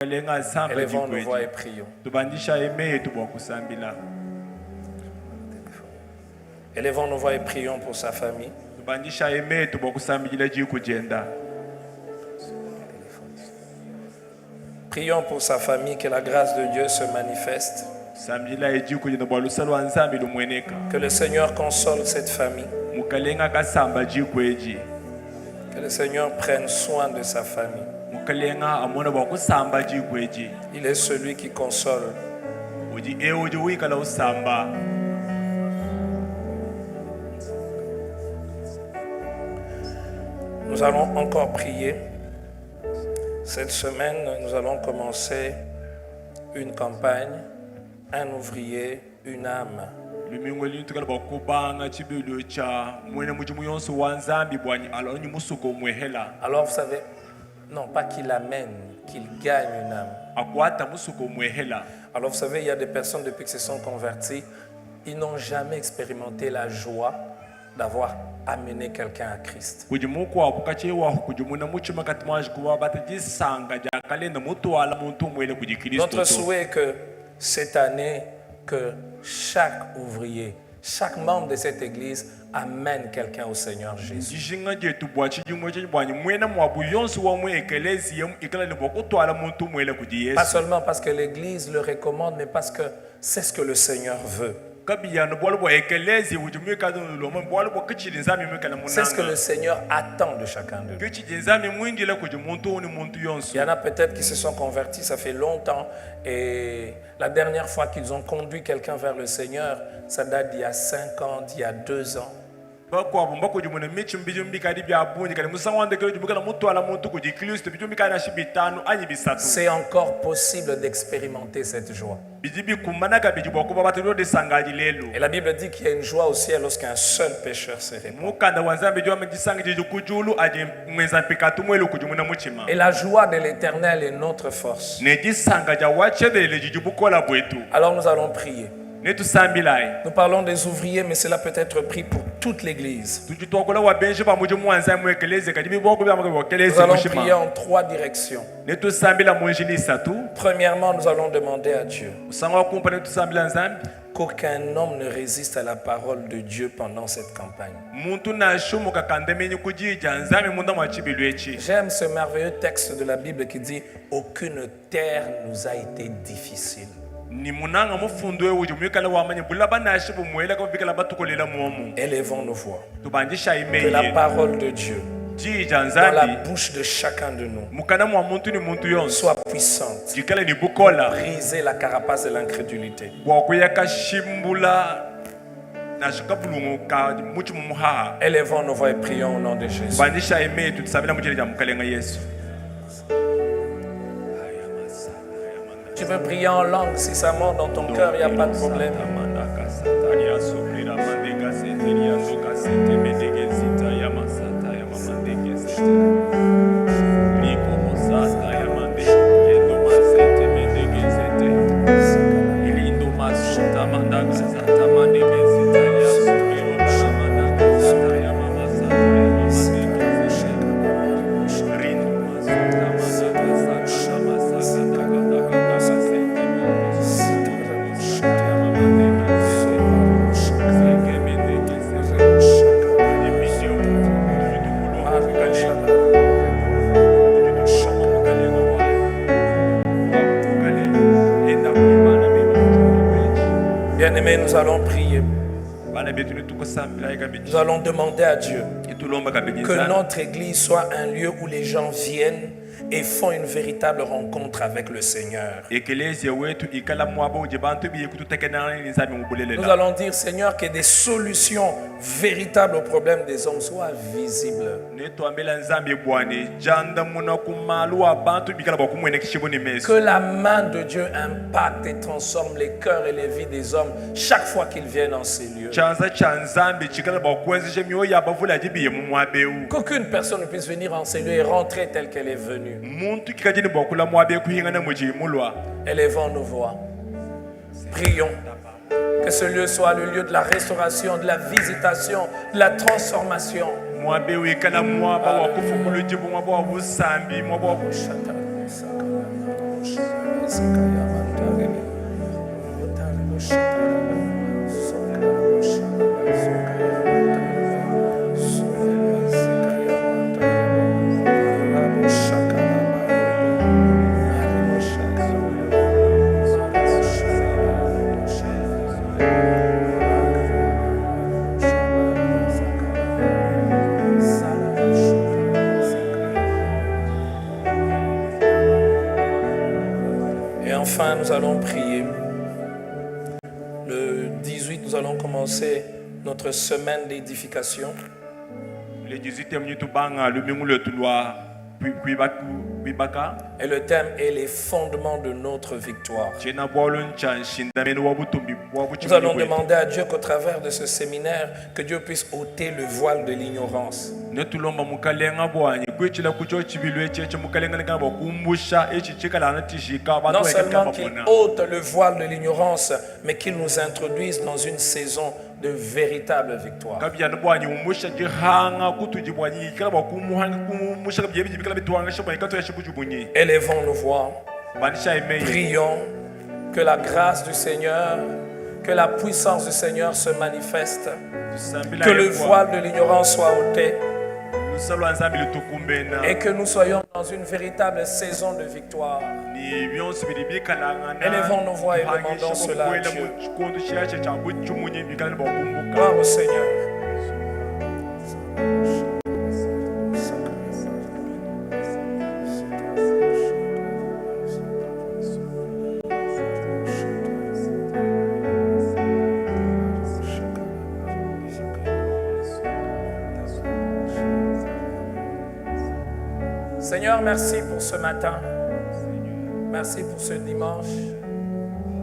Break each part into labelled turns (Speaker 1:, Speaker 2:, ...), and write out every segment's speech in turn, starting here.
Speaker 1: Élevons nos voix et prions. Élevons nos voix et prions pour sa famille. Prions pour sa famille, que la grâce de Dieu se manifeste. Que le Seigneur console cette famille. Que le Seigneur prenne soin de sa famille. Il est celui qui console. Nous allons encore prier. Cette semaine, nous allons commencer une campagne, un ouvrier, une âme. Alors vous savez, non pas qu'il amène, qu'il gagne une âme. Alors vous savez, il y a des personnes depuis qu'ils se sont convertis, ils n'ont jamais expérimenté la joie d'avoir amené quelqu'un à Christ. Notre souhait est que cette année, que chaque ouvrier, chaque membre de cette église amène quelqu'un au Seigneur Jésus. Pas seulement parce que l'église le recommande, mais parce que c'est ce que le Seigneur veut. C'est ce que le Seigneur attend de chacun d'eux. Il y en a peut-être qui se sont convertis, ça fait longtemps, et la dernière fois qu'ils ont conduit quelqu'un vers le Seigneur, ça date d'il y a 5 ans, d'il y a 2 ans. C'est encore possible d'expérimenter cette joie. Et la Bible dit qu'il y a une joie au ciel lorsqu'un seul pécheur se répand. Et la joie de l'Éternel est notre force. Alors nous allons prier. Nous parlons des ouvriers, mais cela peut être pris pour toute l'église. Nous allons prier en 3 directions. Premièrement, nous allons demander à Dieu qu'aucun homme ne résiste à la parole de Dieu pendant cette campagne. J'aime ce merveilleux texte de la Bible qui dit « Aucune terre nous a été difficile ». Élevons nos voix. Que la parole de Dieu dans la bouche de chacun de nous soit puissante pour briser la carapace de l'incrédulité. Élevons nos voix et prions au nom de Jésus. Tu veux prier en langue, si ça monte dans ton cœur, il n'y a pas de problème. Bien-aimés, nous allons prier. Nous allons demander à Dieu que notre église soit un lieu où les gens viennent et font une véritable rencontre avec le Seigneur. Nous allons dire, Seigneur, que des solutions véritables aux problèmes des hommes soient visibles. Que la main de Dieu impacte et transforme les cœurs et les vies des hommes chaque fois qu'ils viennent en ces lieux. Qu'aucune personne ne puisse venir en ces lieux et rentrer telle qu'elle est venue. Élevons nos voix. Prions. Que ce lieu soit le lieu de la restauration, de la visitation, de la transformation.
Speaker 2: Enfin, nous allons prier. Le 18, nous allons commencer notre semaine d'édification.
Speaker 1: Le 18
Speaker 2: et le thème est les fondements de notre victoire. Nous allons demander à Dieu qu'au travers de ce séminaire, que Dieu puisse ôter le voile de l'ignorance. Non seulement qu'il ôte le voile de l'ignorance, mais qu'il nous introduise dans une saison de véritable victoire. Élevons nos voix, prions que la grâce du Seigneur, que la puissance du Seigneur se manifeste, que le voile de l'ignorance soit ôté et que nous soyons dans une véritable saison de victoire. Élevons nos voix et demandons cela à Dieu. Gloire au Seigneur. Seigneur, merci pour ce matin. Merci pour ce dimanche.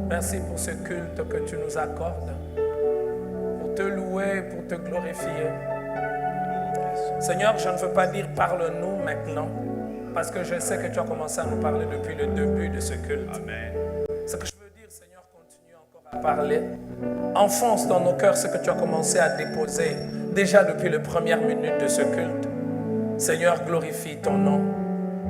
Speaker 2: Merci pour ce culte que tu nous accordes. Pour te louer, pour te glorifier. Seigneur, je ne veux pas dire parle-nous maintenant, parce que je sais que tu as commencé à nous parler depuis le début de ce culte.
Speaker 1: Amen.
Speaker 2: Ce que je veux dire, Seigneur, continue encore à parler. Enfonce dans nos cœurs ce que tu as commencé à déposer déjà depuis les premières minutes de ce culte. Seigneur, glorifie ton nom.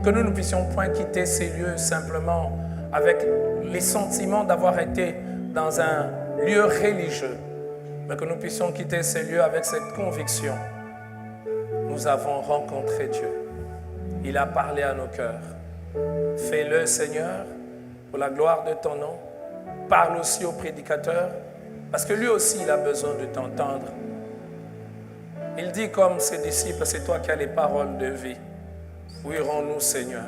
Speaker 2: Que nous ne puissions point quitter ces lieux simplement avec les sentiments d'avoir été dans un lieu religieux, mais que nous puissions quitter ces lieux avec cette conviction. Nous avons rencontré Dieu. Il a parlé à nos cœurs. Fais-le, Seigneur, pour la gloire de ton nom. Parle aussi au prédicateur, parce que lui aussi, il a besoin de t'entendre. Il dit comme ses disciples, c'est toi qui as les paroles de vie. Où irons-nous, Seigneur?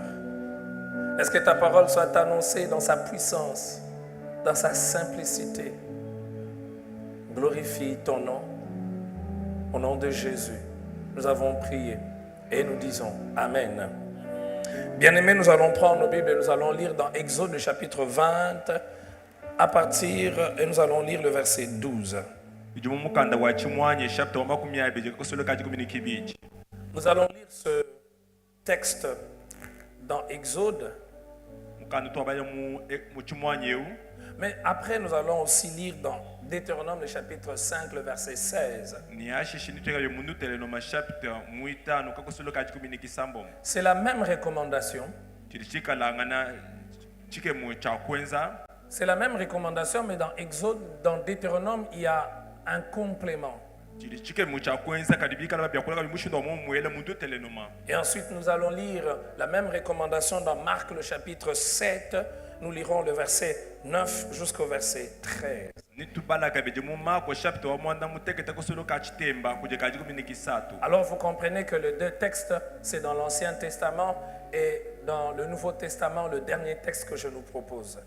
Speaker 2: Est-ce que ta parole soit annoncée dans sa puissance, dans sa simplicité? Glorifie ton nom. Au nom de Jésus, nous avons prié et nous disons Amen. Bien-aimés, nous allons prendre nos Bibles et nous allons lire dans Exode le chapitre 20 à partir, et nous allons lire le verset 12. Nous allons lire ce texte dans Exode. Mais après, nous allons aussi lire dans Deutéronome, le chapitre 5, le verset 16. C'est la même recommandation. C'est la même recommandation, mais dans Exode, dans Deutéronome, il y a un complément. Et ensuite, nous allons lire la même recommandation dans Marc, le chapitre 7. Nous lirons le verset 9 jusqu'au verset 13. Alors, vous comprenez que les deux textes, c'est dans l'Ancien Testament et dans le Nouveau Testament, le dernier texte que je nous propose.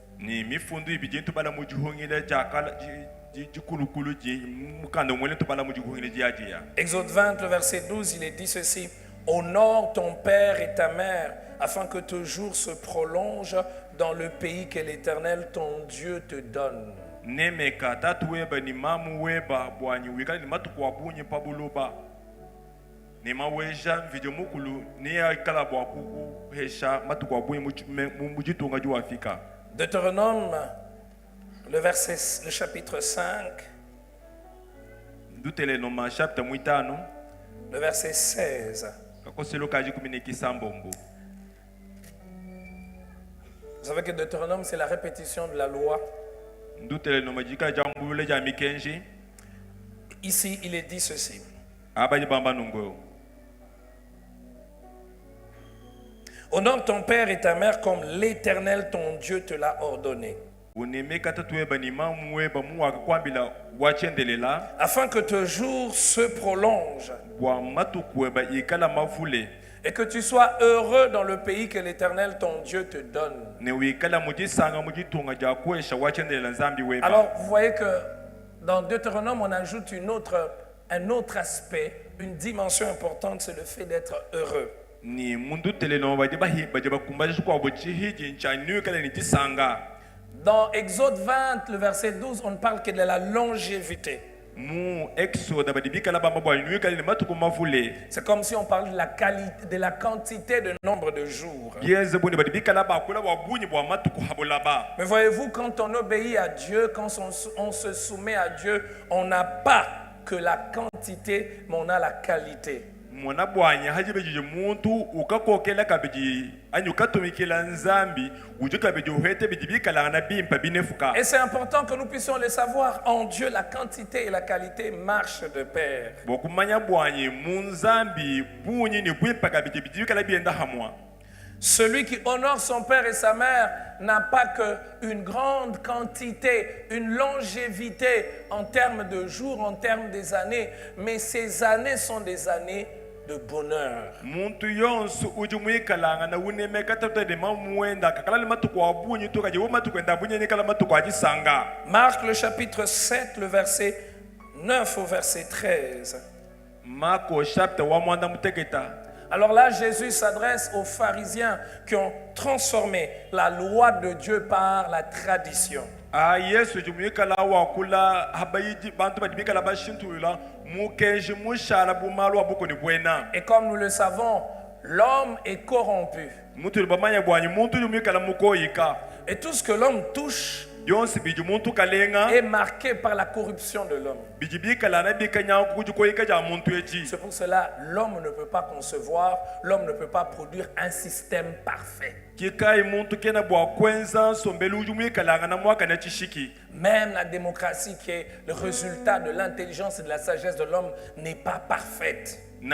Speaker 2: Exode 20, le verset 12, il est dit ceci: honore ton père et ta mère, afin que tes jours se prolongent dans le pays que l'Éternel ton Dieu te donne. Deutéronome, le chapitre 5, le verset 16. Vous savez que Deutéronome, c'est la répétition de la loi. Ici, il est dit ceci. Honore ton père et ta mère comme l'Éternel ton Dieu te l'a ordonné. Afin que tes jours se prolongent et que tu sois heureux dans le pays que l'Éternel ton Dieu te donne. Alors, vous voyez que dans Deutéronome, on ajoute un autre aspect, une dimension importante, c'est le fait d'être heureux. Dans Exode 20, le verset 12, on ne parle que de la longévité. C'est comme si on parlait de la qualité, de la quantité de nombre de jours. Mais voyez-vous, quand on obéit à Dieu, quand on se soumet à Dieu, on n'a pas que la quantité, mais on a la qualité. Et c'est important que nous puissions le savoir. En Dieu, la quantité et la qualité marchent de pair. Celui qui honore son père et sa mère n'a pas qu'une grande quantité, une longévité en termes de jours, en termes des années, mais ces années sont des années de bonheur. Marc le chapitre 7, le verset 9 au verset 13. Alors là, Jésus s'adresse aux pharisiens qui ont transformé la loi de Dieu par la tradition. Et comme nous le savons, l'homme est corrompu. Et tout ce que l'homme touche est marqué par la corruption de l'homme. C'est pour cela l'homme ne peut pas concevoir, l'homme ne peut pas produire un système parfait. Même la démocratie qui est le résultat de l'intelligence et de la sagesse de l'homme n'est pas parfaite. Et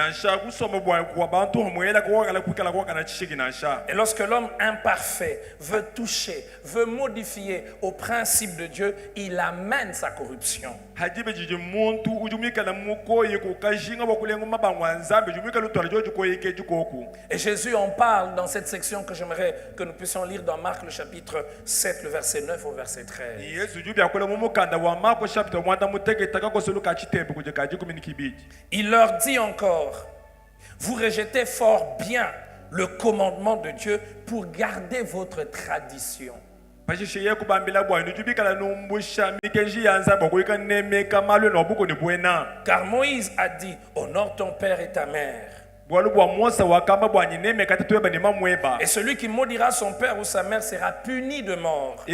Speaker 2: lorsque l'homme imparfait veut toucher, veut modifier au principe de Dieu, il amène sa corruption. Et Jésus en parle dans cette section que j'aimerais que nous puissions lire dans Marc le chapitre 7, le verset 9 au verset 13. Il leur dit encore: vous rejetez fort bien le commandement de Dieu pour garder votre tradition. Car Moïse a dit: honore ton père et ta mère. Et celui qui maudira son père ou sa mère sera puni de mort.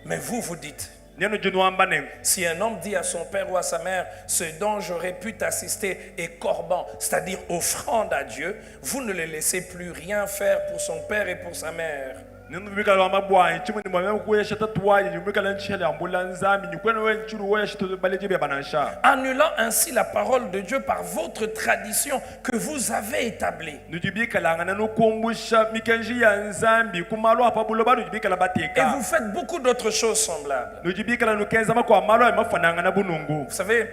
Speaker 2: Mais vous, vous dites: si un homme dit à son père ou à sa mère, ce dont j'aurais pu t'assister est corban, c'est-à-dire offrande à Dieu, vous ne le laissez plus rien faire pour son père et pour sa mère. Annulant ainsi la parole de Dieu par votre tradition que vous avez établie. Et vous faites beaucoup d'autres choses semblables. Vous savez,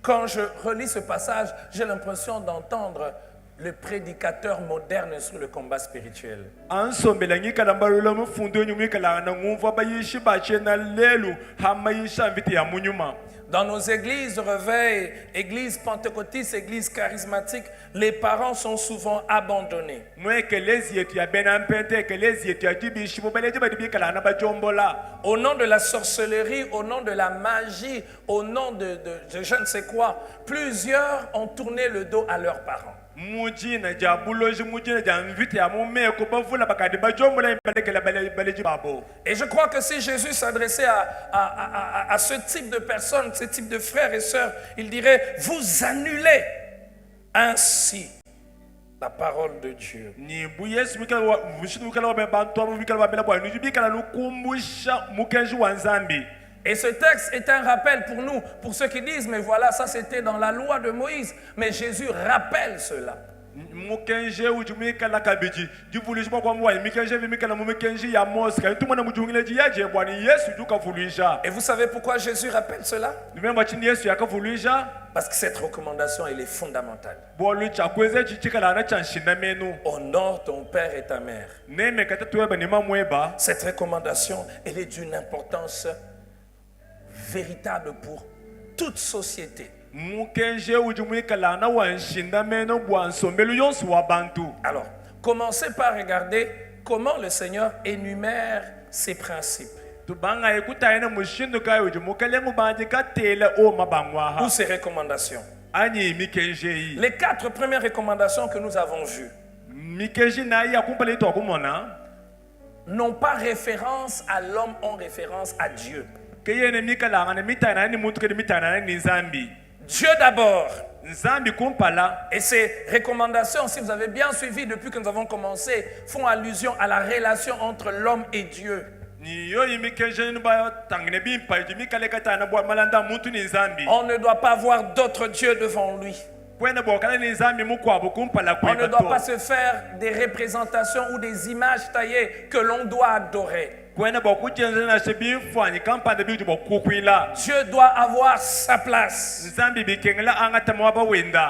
Speaker 2: quand je relis ce passage, j'ai l'impression d'entendre le prédicateur moderne sur le combat spirituel. Dans nos églises de réveil, églises pentecôtistes, églises charismatiques, les parents sont souvent abandonnés. Au nom de la sorcellerie, au nom de la magie, au nom de je ne sais quoi, plusieurs ont tourné le dos à leurs parents. Et je crois que si Jésus s'adressait à ce type de personnes, ce type de frères et sœurs, il dirait: vous annulez ainsi La parole de Dieu. Et ce texte est un rappel pour nous, pour ceux qui disent, mais voilà, ça c'était dans la loi de Moïse. Mais Jésus rappelle cela. Et vous savez pourquoi Jésus rappelle cela? Parce que cette recommandation, elle est fondamentale. Honore ton père et ta mère. Cette recommandation, elle est d'une importance véritable pour toute société. Alors, commencez par regarder comment le Seigneur énumère ses principes ou ses recommandations. Les 4 premières recommandations que nous avons vues n'ont pas référence à l'homme, ont référence à Dieu. Dieu d'abord. Et ces recommandations, si vous avez bien suivi depuis que nous avons commencé, font allusion à la relation entre l'homme et Dieu. On ne doit pas voir d'autres dieux devant lui. On ne doit pas se faire des représentations ou des images taillées que l'on doit adorer. Dieu doit avoir sa place.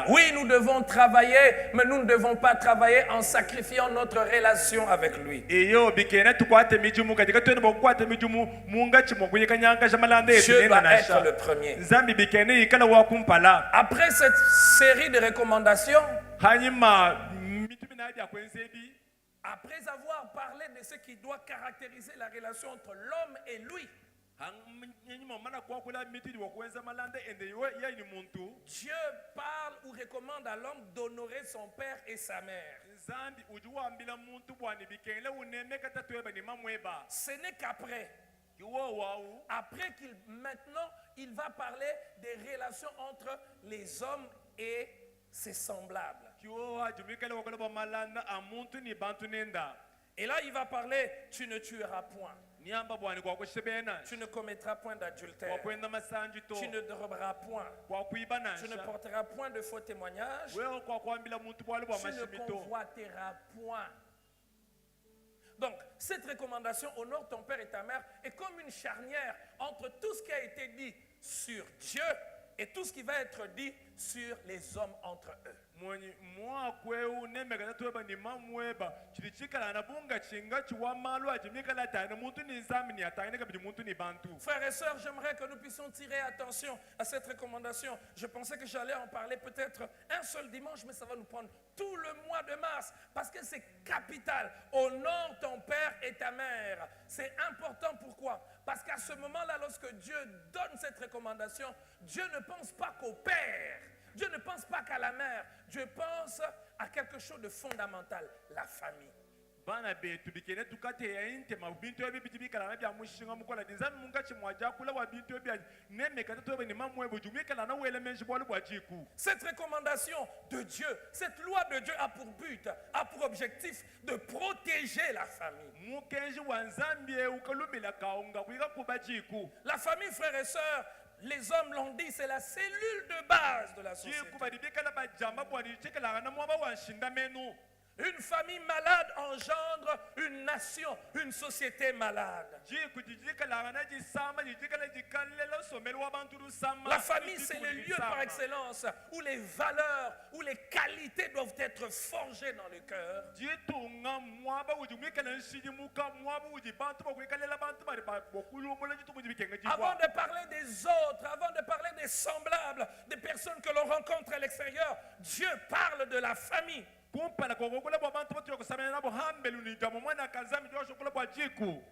Speaker 2: Oui, nous devons travailler, mais nous ne devons pas travailler en sacrifiant notre relation avec lui. Dieu doit être le premier. Après cette série de recommandations, après avoir parlé de ce qui doit caractériser la relation entre l'homme et lui, Dieu parle ou recommande à l'homme d'honorer son père et sa mère. Ce n'est qu'après. Après maintenant, il va parler des relations entre les hommes et ses semblables. Et là, il va parler, tu ne tueras point. Tu ne commettras point d'adultère. Tu ne drogueras point. Tu ne porteras point de faux témoignages. Tu ne convoiteras point. Donc, cette recommandation, honore ton père et ta mère, est comme une charnière entre tout ce qui a été dit sur Dieu et tout ce qui va être dit sur les hommes entre eux. Frères et sœurs, j'aimerais que nous puissions tirer attention à cette recommandation. Je pensais que j'allais en parler peut-être un seul dimanche, mais ça va nous prendre tout le mois de mars parce que c'est capital. Honore ton père et ta mère. C'est important. Pourquoi? Parce qu'à ce moment-là, lorsque Dieu donne cette recommandation, Dieu ne pense pas qu'au père. Dieu ne pense pas qu'à la mère. Dieu pense à quelque chose de fondamental, la famille. Cette recommandation de Dieu, cette loi de Dieu a pour but, a pour objectif de protéger la famille. La famille, frères et sœurs, les hommes l'ont dit, c'est la cellule de base de la société. Une famille malade engendre une nation, une société malade. La famille, c'est le lieu par excellence où les valeurs, où les qualités doivent être forgées dans le cœur. Avant de parler des autres, avant de parler des semblables, des personnes que l'on rencontre à l'extérieur, Dieu parle de la famille.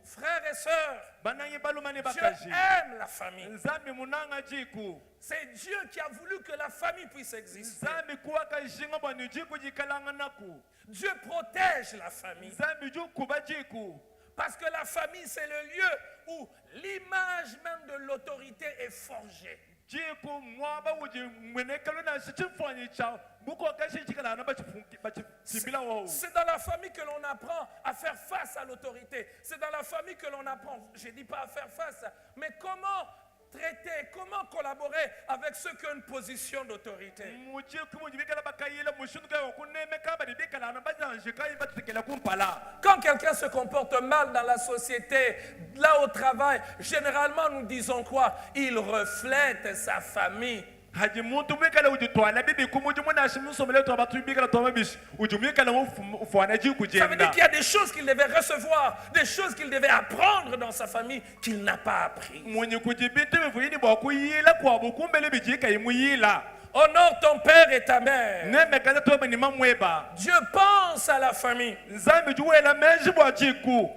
Speaker 2: Frères et sœurs, Dieu aime la famille. C'est Dieu qui a voulu que la famille puisse exister. Dieu protège la famille. Parce que la famille, c'est le lieu où l'image même de l'autorité est forgée. C'est dans la famille que l'on apprend à faire face à l'autorité. C'est dans la famille que l'on apprend, je ne dis pas à faire face, mais comment traiter, comment collaborer avec ceux qui ont une position d'autorité. Quand quelqu'un se comporte mal dans la société, là au travail, généralement nous disons quoi? Il reflète sa famille. Ça veut dire qu'il y a des choses qu'il devait recevoir, des choses qu'il devait apprendre dans sa famille qu'il n'a pas appris. Honore ton père et ta mère. Dieu pense à la famille.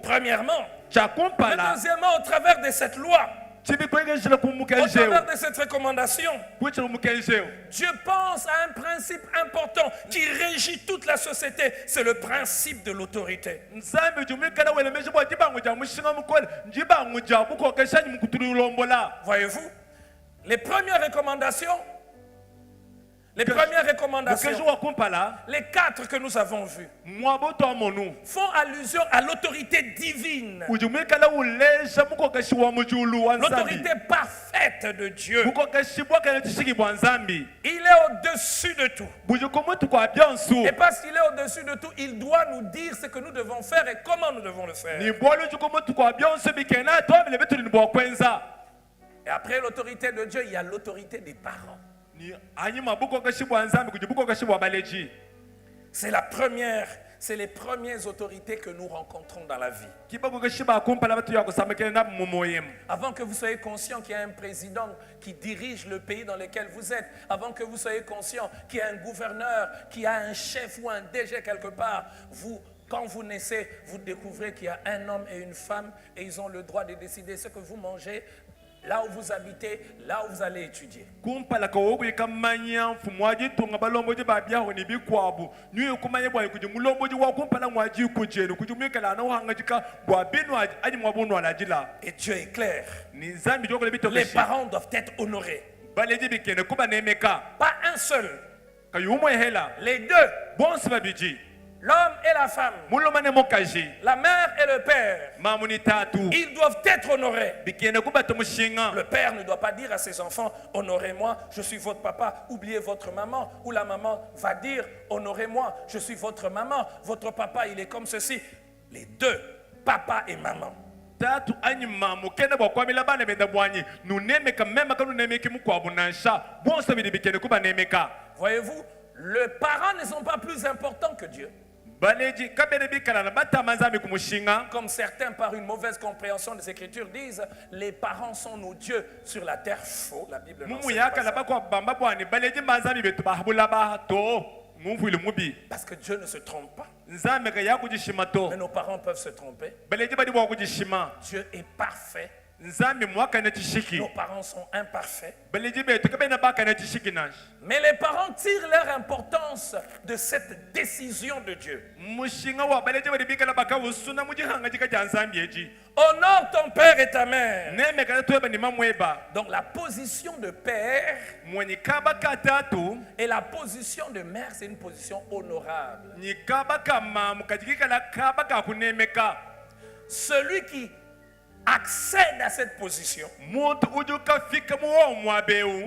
Speaker 2: Premièrement. Mais deuxièmement, au travers de cette loi, au travers de cette recommandation, Dieu pense à un principe important qui régit toute la société. C'est le principe de l'autorité. Voyez-vous, les premières recommandations, les 4 que nous avons vues, font allusion à l'autorité divine, l'autorité parfaite de Dieu. Il est au-dessus de tout. Et parce qu'il est au-dessus de tout, il doit nous dire ce que nous devons faire et comment nous devons le faire. Et après l'autorité de Dieu, il y a l'autorité des parents. C'est les premières autorités que nous rencontrons dans la vie. Avant que vous soyez conscient qu'il y a un président qui dirige le pays dans lequel vous êtes, avant que vous soyez conscient qu'il y a un gouverneur, qu'il y a un chef ou un DG quelque part, quand vous naissez, vous découvrez qu'il y a un homme et une femme et ils ont le droit de décider ce que vous mangez, là où vous habitez, là où vous allez étudier. Et Dieu est clair. Les parents doivent être honorés. Pas un seul. Les deux. L'homme et la femme, la mère et le père, ils doivent être honorés. Le père ne doit pas dire à ses enfants, honorez-moi, je suis votre papa, oubliez votre maman. Ou la maman va dire, honorez-moi, je suis votre maman, votre papa il est comme ceci. Les deux, papa et maman. Voyez-vous, les parents ne sont pas plus importants que Dieu. Comme certains, par une mauvaise compréhension des Écritures, disent les parents sont nos dieux sur la terre. Faux, la Bible n'enseigne pas ça. Parce que Dieu ne se trompe pas. Mais nos parents peuvent se tromper. Dieu est parfait. Nos parents sont imparfaits. Mais les parents tirent leur importance de cette décision de Dieu. Honore ton père et ta mère. Donc la position de père et la position de mère, c'est une position honorable. Celui qui accède à cette position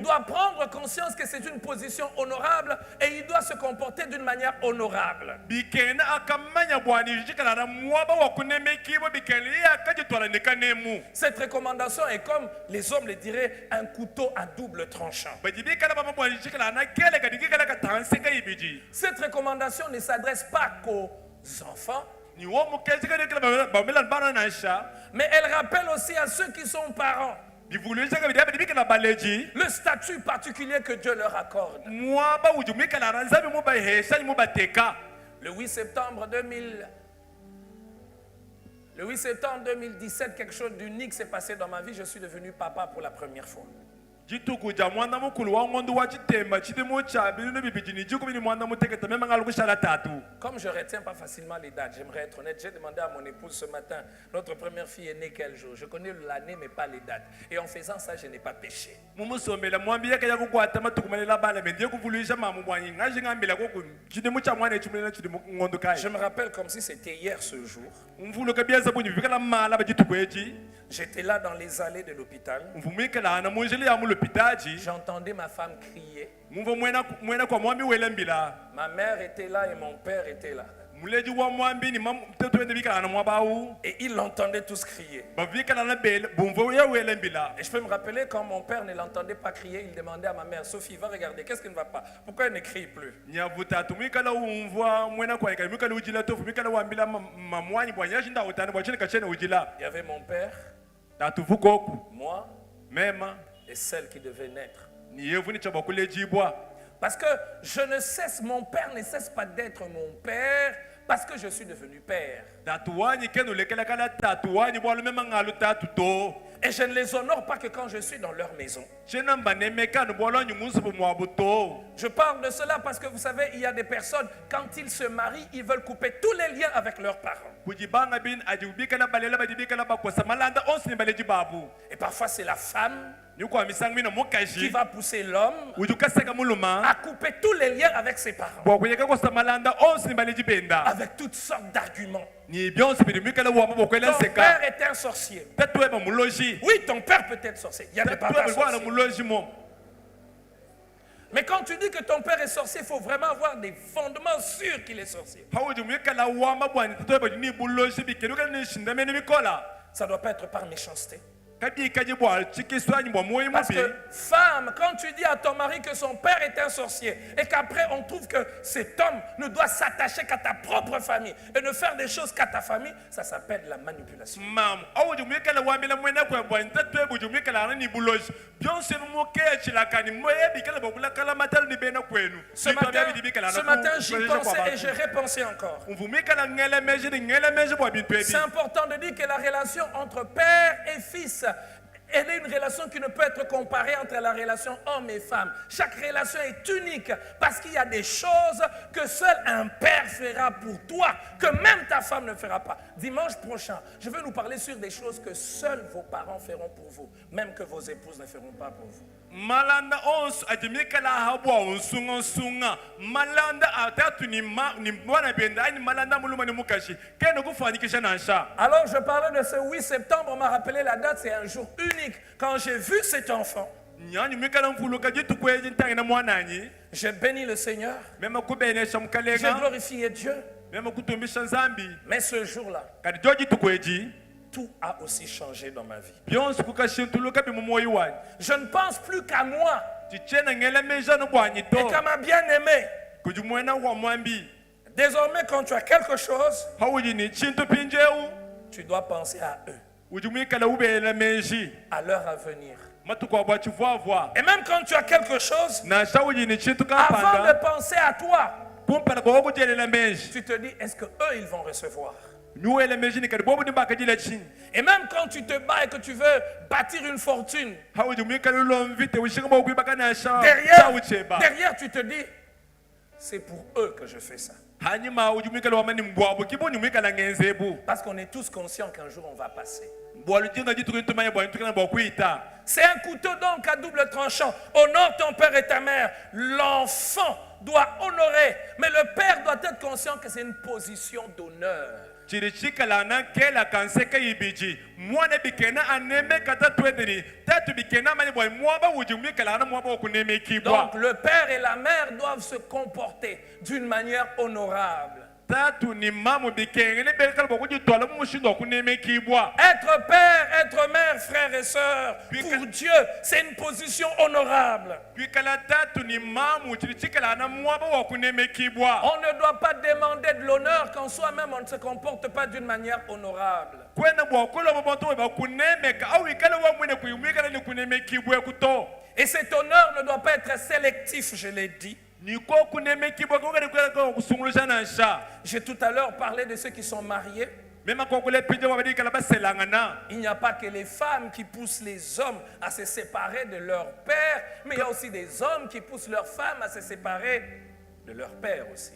Speaker 2: doit prendre conscience que c'est une position honorable et il doit se comporter d'une manière honorable. Cette recommandation est comme les hommes le diraient, un couteau à double tranchant. Cette recommandation ne s'adresse pas qu'aux enfants, mais elle rappelle aussi à ceux qui sont parents le statut particulier que Dieu leur accorde. Le 8 septembre 2017, quelque chose d'unique s'est passé dans ma vie. Je suis devenu papa pour la première fois. Comme je ne retiens pas facilement les dates, j'aimerais être honnête. J'ai demandé à mon épouse ce matin, notre première fille est née quel jour? Je connais l'année mais pas les dates. Et en faisant ça, je n'ai pas péché.
Speaker 1: Je
Speaker 2: me rappelle comme si c'était hier ce jour. J'étais là dans les allées de l'hôpital. J'entendais ma femme crier. Ma mère était là et mon père était là. Et ils l'entendaient tous crier. Et je peux me rappeler quand mon père ne l'entendait pas crier, il demandait à ma mère, Sophie, va regarder, qu'est-ce qui ne va pas? Pourquoi elle ne crie plus?
Speaker 1: Il y
Speaker 2: avait mon père, moi, et celle qui devait naître. Parce que mon père ne cesse pas d'être mon père parce que je suis devenu père. Et je ne les honore pas que quand je suis dans leur maison. Je parle de cela parce que vous savez, il y a des personnes, quand ils se marient, ils veulent couper tous les liens avec leurs parents. Et parfois c'est la femme qui va pousser l'homme à couper tous les liens avec ses parents. Avec toutes sortes d'arguments. Ton père est un sorcier. Oui, ton père peut être sorcier. Il y a des papas sorciers. Mais quand tu dis que ton père est sorcier, il faut vraiment avoir des fondements sûrs qu'il est sorcier. Ça ne doit pas être par méchanceté. Parce que femme, quand tu dis à ton mari que son père est un sorcier et qu'après on trouve que cet homme ne doit s'attacher qu'à ta propre famille et ne faire des choses qu'à ta famille, ça s'appelle la manipulation. Ce matin j'y pensais et j'ai repensé encore. C'est important de dire que la relation entre père et fils, elle est une relation qui ne peut être comparée entre la relation homme et femme. Chaque relation est unique parce qu'il y a des choses que seul un père fera pour toi, que même ta femme ne fera pas. Dimanche prochain, je vais nous parler sur des choses que seuls vos parents feront pour vous, même que vos épouses ne feront pas pour vous. Alors je parlais de ce 8 septembre, on m'a rappelé la date, c'est un jour unique. Quand j'ai vu cet enfant, j'ai béni le Seigneur, j'ai glorifié Dieu. Mais ce jour-là, tout a aussi changé dans ma vie. Je ne pense plus qu'à moi et qu'à ma bien-aimée. Désormais, quand tu as quelque chose, tu dois penser à eux, à leur avenir. Et même quand tu as quelque chose, avant de penser à toi, tu te dis, est-ce que eux ils vont recevoir? Et même quand tu te bats et que tu veux bâtir une fortune, derrière tu te dis, c'est pour eux que je fais ça. Parce qu'on est tous conscients qu'un jour on va passer. C'est un couteau donc à double tranchant. Honore ton père et ta mère. L'enfant doit honorer, mais le père doit être conscient que c'est une position d'honneur. Donc le père et la mère doivent se comporter d'une manière honorable. Être père, être mère, frère et sœur, pour Dieu, c'est une position honorable. On ne doit pas demander de l'honneur quand soi-même on ne se comporte pas d'une manière honorable. Et cet honneur ne doit pas être sélectif, je l'ai dit. J'ai tout à l'heure parlé de ceux qui sont mariés. Il n'y a pas que les femmes qui poussent les hommes à se séparer de leur père, mais il y a aussi des hommes qui poussent leurs femmes à se séparer de leur père aussi.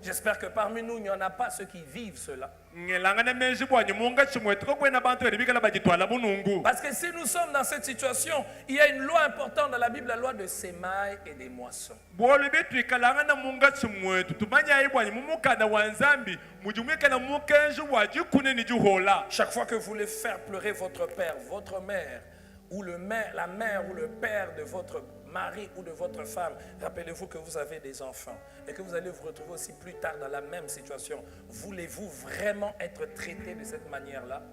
Speaker 2: J'espère que parmi nous, il n'y en a pas ceux qui vivent cela. Parce que si nous sommes dans cette situation, il y a une loi importante dans la Bible, la loi de semailles et des moissons. Chaque fois que vous voulez faire pleurer votre père, votre mère, ou la mère ou le père de votre mari ou de votre femme, rappelez-vous que vous avez des enfants et que vous allez vous retrouver aussi plus tard dans la même situation. Voulez-vous vraiment être traité de cette manière-là?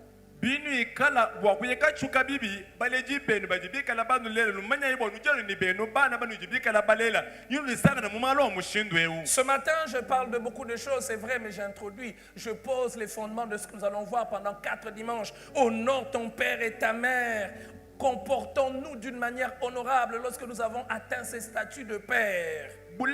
Speaker 2: Ce matin, je parle de beaucoup de choses, c'est vrai, mais j'introduis, je pose les fondements de ce que nous allons voir pendant 4 dimanches. Honore ton père et ta mère. Comportons-nous d'une manière honorable lorsque nous avons atteint ces statuts de père. Quand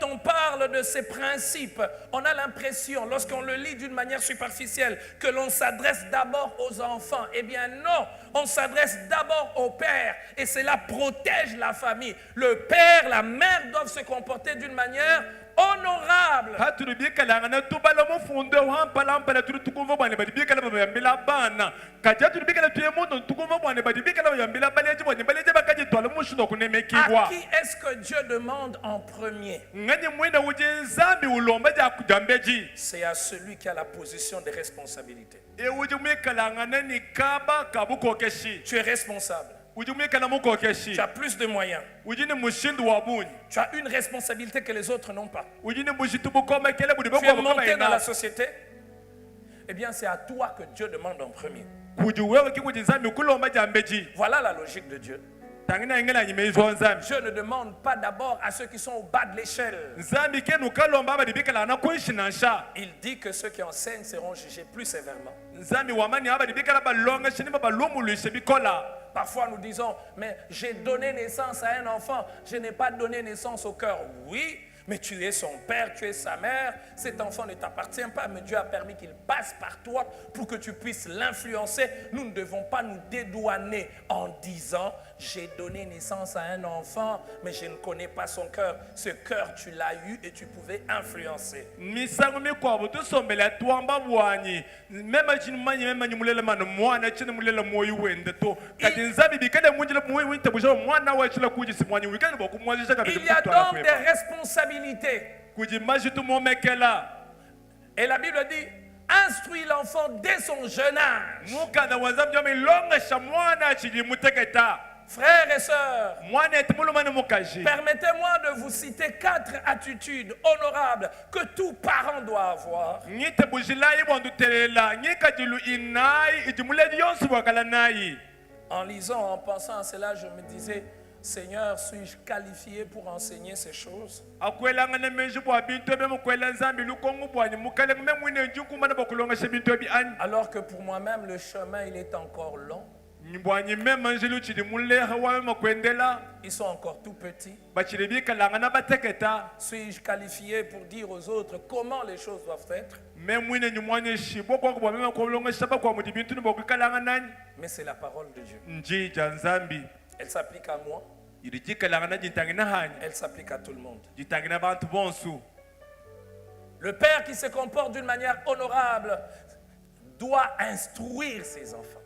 Speaker 2: on parle de ces principes, on a l'impression, lorsqu'on le lit d'une manière superficielle, que l'on s'adresse d'abord aux enfants. Eh bien non, on s'adresse d'abord au père et cela protège la famille. Le père, la mère doivent se comporter d'une manière honorable. À qui est-ce que Dieu demande en premier? C'est à celui qui a la position de responsabilité. Tu es responsable. Tu as plus de moyens. Tu as une responsabilité que les autres n'ont pas. Tu es monté dans la société. Eh bien, c'est à toi que Dieu demande en premier. Voilà la logique de Dieu. Dieu ne demande pas d'abord à ceux qui sont au bas de l'échelle. Il dit que ceux qui enseignent seront jugés plus sévèrement. Parfois nous disons, mais j'ai donné naissance à un enfant, je n'ai pas donné naissance au cœur. Oui, mais tu es son père, tu es sa mère, cet enfant ne t'appartient pas, mais Dieu a permis qu'il passe par toi pour que tu puisses l'influencer. Nous ne devons pas nous dédouaner en disant, j'ai donné naissance à un enfant, mais je ne connais pas son cœur. Ce cœur, tu l'as eu et tu pouvais influencer. Il y a donc des responsabilités. Et la Bible dit, instruis l'enfant dès son jeune âge. Frères et sœurs, permettez-moi de vous citer 4 attitudes honorables que tout parent doit avoir. En lisant, en pensant à cela, je me disais, Seigneur, suis-je qualifié pour enseigner ces choses? Alors que pour moi-même, le chemin, il est encore long. Ils sont encore tout petits. Suis-je qualifié pour dire aux autres comment les choses doivent être? Mais c'est la parole de Dieu. Elle s'applique à moi. Elle s'applique à tout le monde. Le père qui se comporte d'une manière honorable doit instruire ses enfants.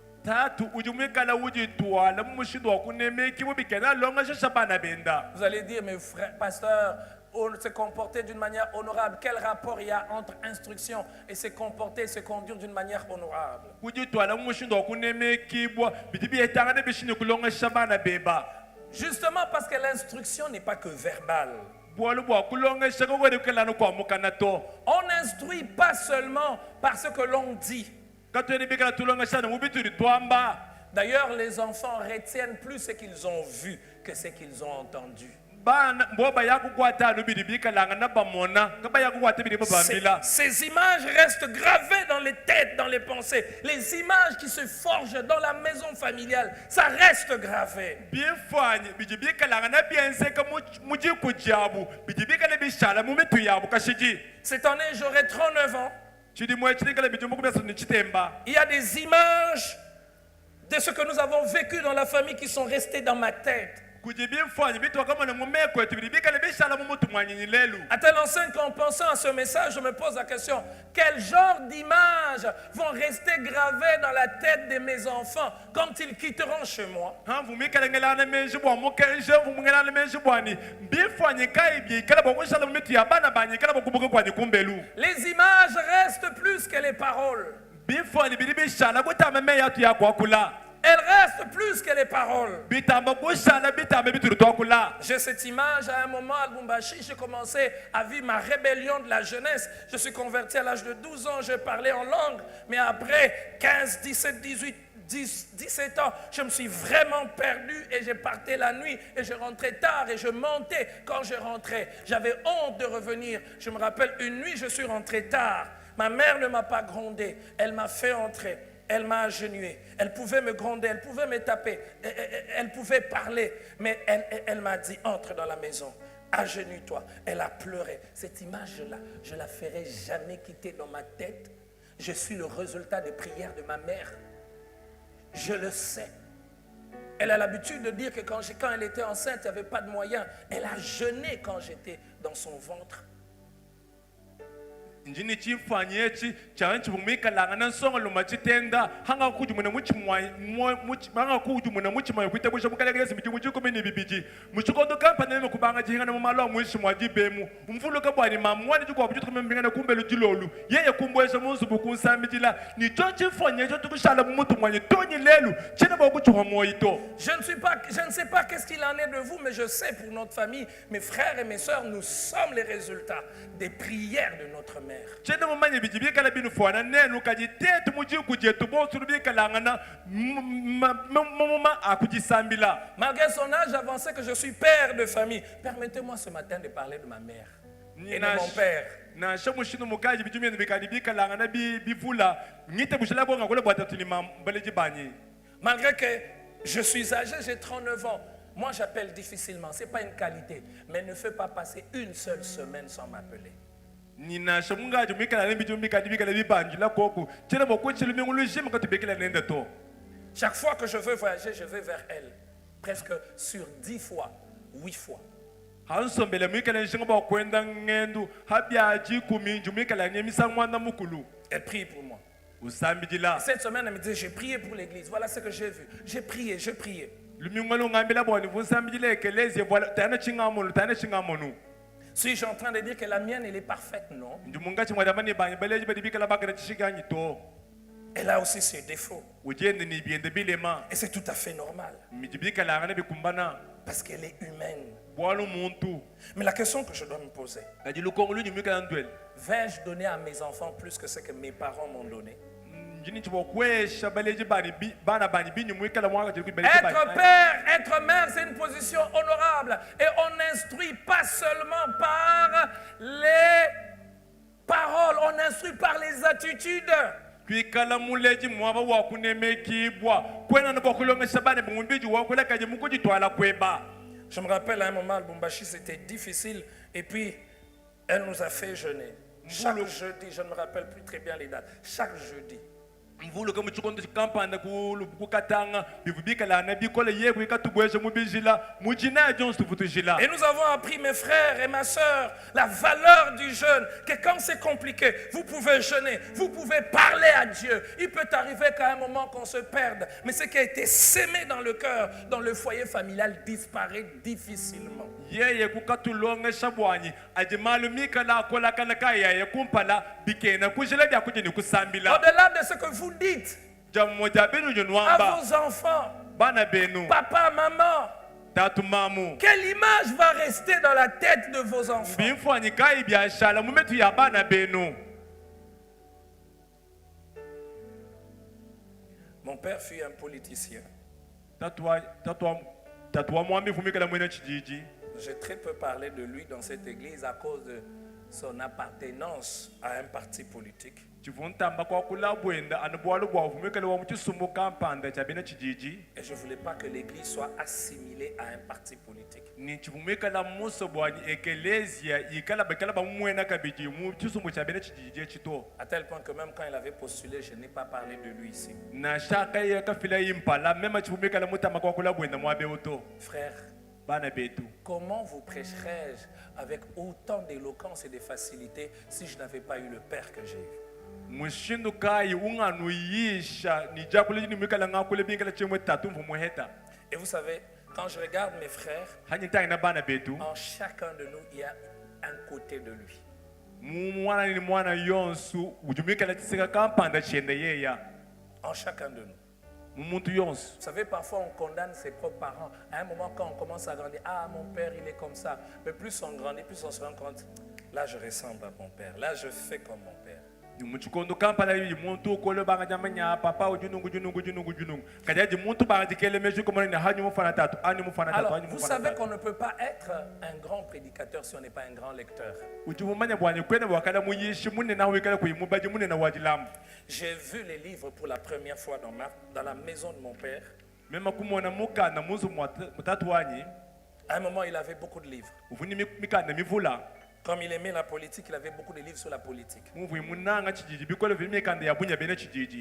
Speaker 2: Vous allez dire, mais frère, pasteur, se comporter d'une manière honorable, quel rapport il y a entre instruction et se comporter, se conduire d'une manière honorable? Justement parce que l'instruction n'est pas que verbale. On n'instruit pas seulement par ce que l'on dit. D'ailleurs, les enfants retiennent plus ce qu'ils ont vu que ce qu'ils ont entendu. Ces images restent gravées dans les têtes, dans les pensées. Les images qui se forgent dans la maison familiale, ça reste gravé. Cette année, j'aurai 39 ans. Il y a des images de ce que nous avons vécu dans la famille qui sont restées dans ma tête. À telle enseigne qu'en pensant à ce message, je me pose la question, quel genre d'images vont rester gravées dans la tête de mes enfants quand ils quitteront chez moi? Les images restent plus que les paroles. Elle reste plus que les paroles. J'ai cette image à un moment à Lubumbashi, j'ai commencé à vivre ma rébellion de la jeunesse. Je suis converti à l'âge de 12 ans, je parlais en langue. Mais après 15, 17, 18, 17 ans, je me suis vraiment perdu et je partais la nuit et je rentrais tard et je montais quand je rentrais. J'avais honte de revenir. Je me rappelle une nuit, je suis rentré tard. Ma mère ne m'a pas grondé, elle m'a fait entrer. Elle m'a agenouillé. Elle pouvait me gronder, elle pouvait me taper, elle pouvait parler. Mais elle m'a dit, entre dans la maison, agenouille-toi. Elle a pleuré. Cette image-là, je ne la ferai jamais quitter dans ma tête. Je suis le résultat des prières de ma mère. Je le sais. Elle a l'habitude de dire que quand elle était enceinte, il n'y avait pas de moyens. Elle a jeûné quand j'étais dans son ventre.
Speaker 1: njini chifanye chi chanchi bumika langana nsonga luma chitenda hanga kujumuna hanga kujumuna muchima kwita busha mukalageza michimuchi komeni bibiji muchikondo kampani me kubanga jinga na mamalo mwishi mwaji bemu umfulo kabwani mamwani chikwa buchu kumembinga kumbelo dilolu yeye kumbwesha munzubu kunsamijila ni chochi fanye cho tukushala mutu mwanye tonyi lelu chena bokuchwa moito.
Speaker 2: Je ne sais pas qu'est-ce qu'il en est de vous, mais je sais pour notre famille, mes frères et mes sœurs, nous sommes les résultats des prières de notre mère. Malgré son âge avancé que je suis père de famille, permettez-moi ce matin de parler de ma mère et de mon père. Malgré que je suis âgé, j'ai 39 ans. Moi, j'appelle difficilement. Ce n'est pas une qualité. Mais ne fais pas passer une seule semaine sans m'appeler. Chaque fois que je veux voyager, je vais vers elle. Presque sur 10 fois, 8 fois. Elle prie pour moi. Cette semaine, elle me dit, j'ai prié pour l'église. Voilà ce que j'ai vu. J'ai prié, j'ai prié. Suis-je en train de dire que la mienne, elle est parfaite? Non. Elle a aussi ses défauts. Et c'est tout à fait normal. Parce qu'elle est humaine. Mais la question que je dois me poser, vais-je donner à mes enfants plus que ce que mes parents m'ont donné? Être père, être mère, c'est une position honorable. Et on n'instruit pas seulement par les paroles, on instruit par les attitudes. Je me rappelle à un moment, à Lubumbashi, c'était difficile. Et puis, elle nous a fait jeûner. Chaque jeudi, je ne me rappelle plus très bien les dates. Chaque jeudi. Et nous avons appris, mes frères et ma soeur, la valeur du jeûne, que quand c'est compliqué, vous pouvez jeûner, vous pouvez parler à Dieu. Il peut arriver qu'à un moment qu'on se perde, mais ce qui a été sémé dans le cœur, dans le foyer familial, disparaît difficilement. Au-delà de ce que vous dites à vos enfants, papa, maman, quelle image va rester dans la tête de vos enfants? Mon père fut un politicien. j'ai très peu parlé de lui dans cette église à cause de son appartenance à un parti politique. Et je ne voulais pas que l'église soit assimilée à un parti politique. À tel point que même quand il avait postulé, je n'ai pas parlé de lui ici. Frère, comment vous prêcherais-je avec autant d'éloquence et de facilité si je n'avais pas eu le Père que j'ai eu? Et vous savez, quand je regarde mes frères, en chacun de nous, il y a un côté de lui. En chacun de nous. Vous savez, parfois on condamne ses propres parents. À un moment, quand on commence à grandir, ah, mon père, il est comme ça. Mais plus on grandit, plus on se rend compte, là, je ressemble à mon père. Là, je fais comme mon père. Vous savez qu'on ne peut pas être un grand prédicateur si on n'est pas un grand lecteur. J'ai vu les livres pour la première fois dans la maison de mon père. À un moment, il avait beaucoup de livres. Comme il aimait la politique, il avait beaucoup de livres sur la politique.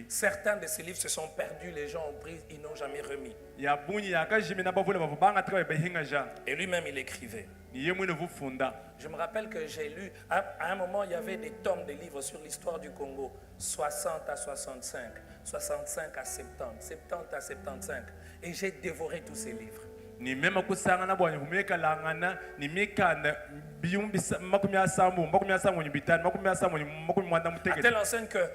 Speaker 2: Certains de ces livres se sont perdus, les gens ont pris, ils n'ont jamais remis. Et lui-même, il écrivait. Je me rappelle que j'ai lu, à un moment, il y avait des tomes de livres sur l'histoire du Congo, 60 à 65, 65 à 70, 70 à 75. Et j'ai dévoré tous ces livres. À tel enseigne que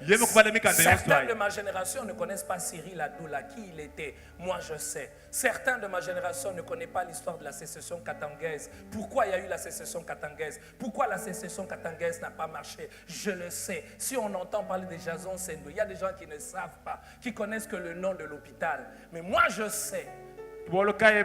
Speaker 2: certains de ma génération ne connaissent pas Cyril Adoula, qui il était. Moi je sais. Certains de ma génération ne connaissent pas l'histoire de la sécession katangaise. Pourquoi il y a eu la sécession katangaise? Pourquoi la sécession katangaise n'a pas marché? Je le sais. Si on entend parler de Jason Sendou, il y a des gens qui ne savent pas, qui connaissent que le nom de l'hôpital. Mais moi je sais. Certains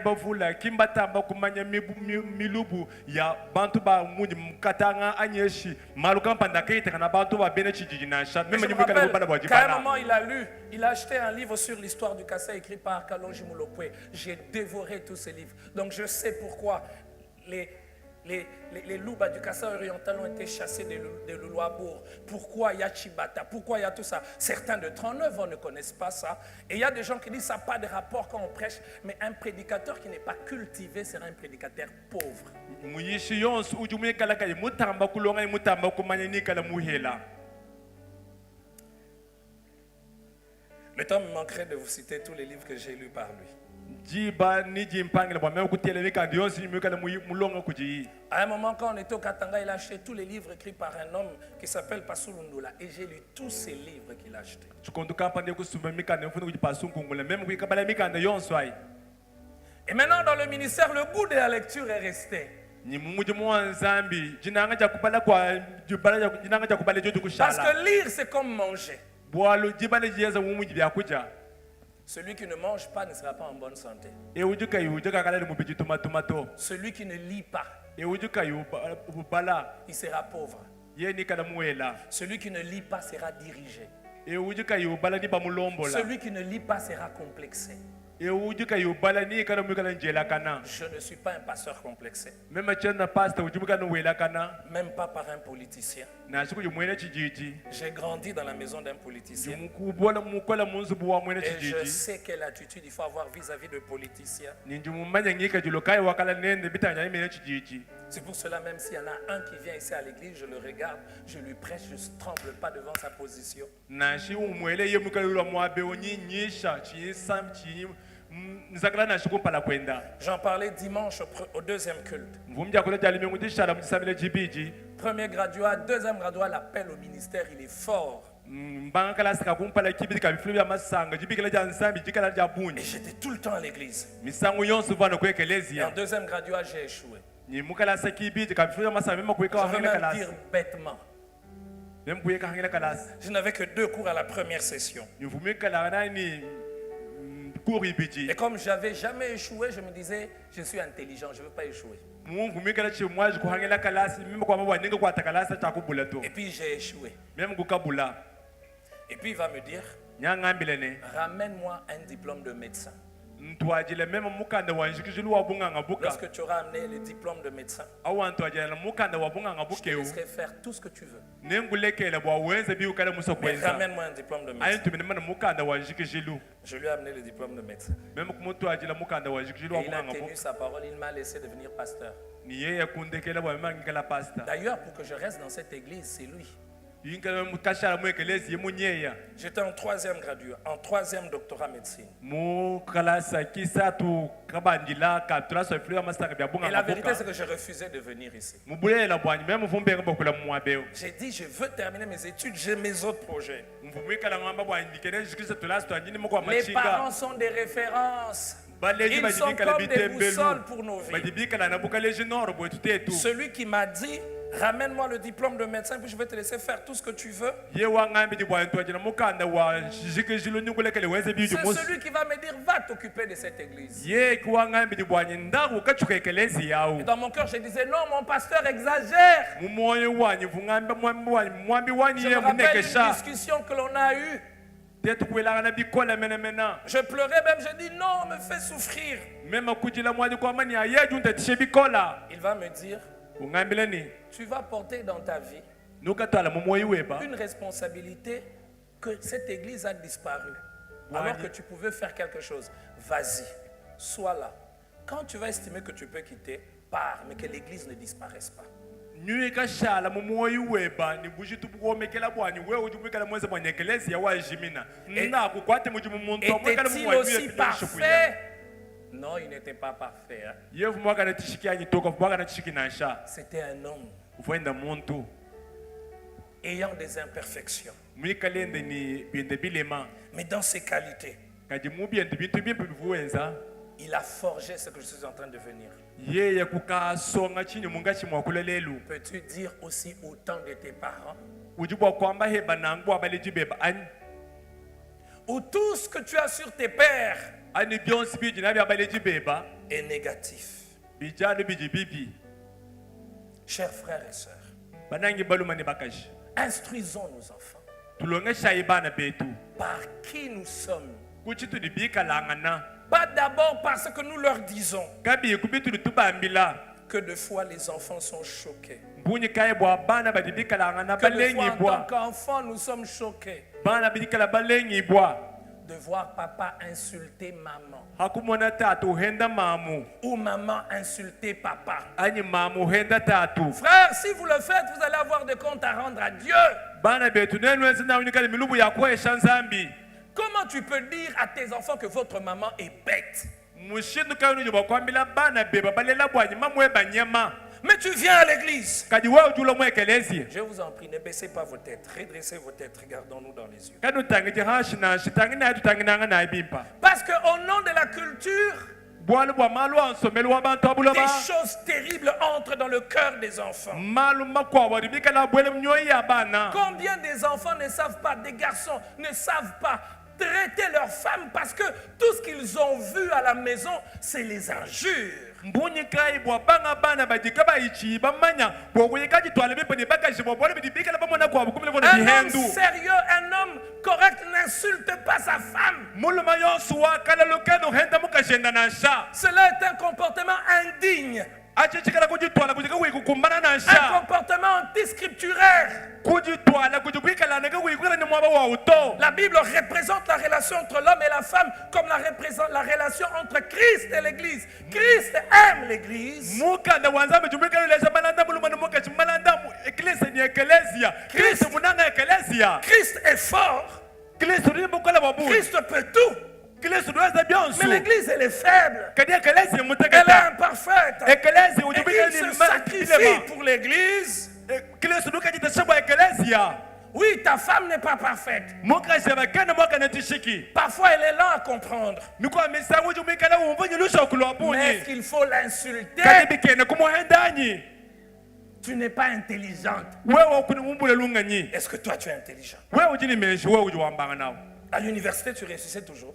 Speaker 2: qu'à un moment il a lu, il a acheté un livre sur l'histoire du Kassai écrit par Kalonji Moulopwe. J'ai dévoré tous ces livres. Donc je sais pourquoi les Louba du Kassai oriental ont été chassés de Louloabourg. Pourquoi il y a Chibata? Pourquoi il y a tout ça? Certains de 39 ans ne connaissent pas ça. Et il y a des gens qui disent ça n'a pas de rapport quand on prêche. Mais un prédicateur qui n'est pas cultivé sera un prédicateur pauvre. Le temps me manquerait de vous citer tous les livres que j'ai lus par lui. À un moment, quand on était au Katanga, il a acheté tous les livres écrits par un homme qui s'appelle Passou Lundula. Et j'ai lu tous ces livres qu'il a achetés. Et maintenant, dans le ministère, le goût de la lecture est resté. Parce que lire, c'est comme manger. Celui qui ne mange pas ne sera pas en bonne santé. Celui qui ne lit pas, il sera pauvre. Celui qui ne lit pas sera dirigé. Celui qui ne lit pas sera complexé. Je ne suis pas un pasteur complexé. Même pas par un politicien. J'ai grandi dans la maison d'un politicien. Et je sais quelle attitude il faut avoir vis-à-vis de politiciens. C'est pour cela, même s'il y en a un qui vient ici à l'église, je le regarde, je lui prêche, je ne tremble pas devant sa position. J'en parlais dimanche au deuxième culte. Premier graduat, deuxième graduat, l'appel au ministère, il est fort. Et j'étais tout le temps à l'église. Et en deuxième graduat, j'ai échoué. Je vais même dire bêtement. Je n'avais que 2 cours à la première session. Et comme je n'avais jamais échoué, je me disais, je suis intelligent, je ne veux pas échouer. Et puis j'ai échoué. Et puis il va me dire, ramène-moi un diplôme de médecin. Lorsque tu auras amené le diplôme de médecin, je te laisserai faire tout ce que tu veux. Mais ramène-moi un diplôme de médecin. Je lui ai amené le diplôme de médecin. Et il a tenu sa parole, il m'a laissé devenir pasteur. D'ailleurs, pour que je reste dans cette église, c'est lui. J'étais en 3e graduat, en 3e doctorat médecine. Et la vérité, c'est que je refusais de venir ici. J'ai dit, je veux terminer mes études, j'ai mes autres projets. Les parents sont des références. Ils sont comme des boussoles pour nos vies. Celui qui m'a dit, ramène-moi le diplôme de médecin, puis je vais te laisser faire tout ce que tu veux. C'est celui qui va me dire, va t'occuper de cette église. Et dans mon cœur, je disais, non, mon pasteur exagère. Je me rappelle une discussion que l'on a eue. Je pleurais même, je dis non, me fais souffrir. Il va me dire, tu vas porter dans ta vie une responsabilité que cette église a disparu. Alors que tu pouvais faire quelque chose. Vas-y, sois là. Quand tu vas estimer que tu peux quitter, pars, mais que l'église ne disparaisse pas. Était-il aussi parfait? Non, il n'était pas parfait. C'était un homme ayant des imperfections. Mais dans ses qualités, il a forgé ce que je suis en train de devenir. Peux-tu dire aussi autant de tes parents? Ou tout ce que tu as sur tes pères est négatif. Chers frères et sœurs, instruisons nos enfants par qui nous sommes. Pas d'abord parce que nous leur disons que de fois les enfants sont choqués. Que de fois en tant qu'enfants nous sommes choqués de voir papa insulter maman. Ou maman insulter papa. Frère, si vous le faites, vous allez avoir des comptes à rendre à Dieu. Comment tu peux dire à tes enfants que votre maman est bête? Mais tu viens à l'église. Je vous en prie, ne baissez pas vos têtes. Redressez vos têtes. Regardons-nous dans les yeux. Parce qu'au nom de la culture, des choses terribles entrent dans le cœur des enfants. Combien des enfants ne savent pas, des garçons ne savent pas traiter leurs femmes parce que tout ce qu'ils ont vu à la maison, c'est les injures. Un homme sérieux, un homme correct n'insulte pas sa femme. Cela est un comportement indigne. Un comportement antiscripturaire. La Bible représente la relation entre l'homme et la femme comme la relation entre Christ et l'Église. Christ aime l'Église. Christ est fort. Christ peut tout. Mais l'Église, elle est faible. Elle est imparfaite. Et il se sacrifie pour l'Église. Oui, ta femme n'est pas parfaite. Parfois, elle est lente à comprendre. Mais est-ce qu'il faut l'insulter? Tu n'es pas intelligente. Est-ce que toi, tu es intelligent? À l'université, tu réussissais toujours.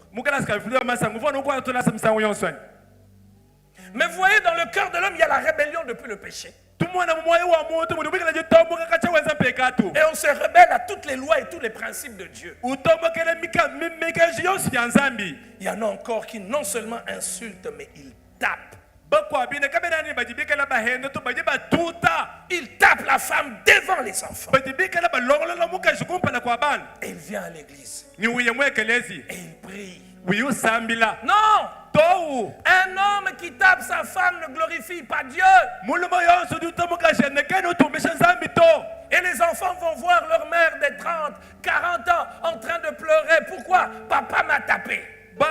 Speaker 2: Mais vous voyez, dans le cœur de l'homme, il y a la rébellion depuis le péché. Et on se rebelle à toutes les lois et tous les principes de Dieu. Il y en a encore qui non seulement insultent, mais ils tapent. Il tape la femme devant les enfants. Et il vient à l'église. Et il prie. Non! Un homme qui tape sa femme ne glorifie pas Dieu. Et les enfants vont voir leur mère de 30, 40 ans en train de pleurer. Pourquoi? Papa m'a tapé. Et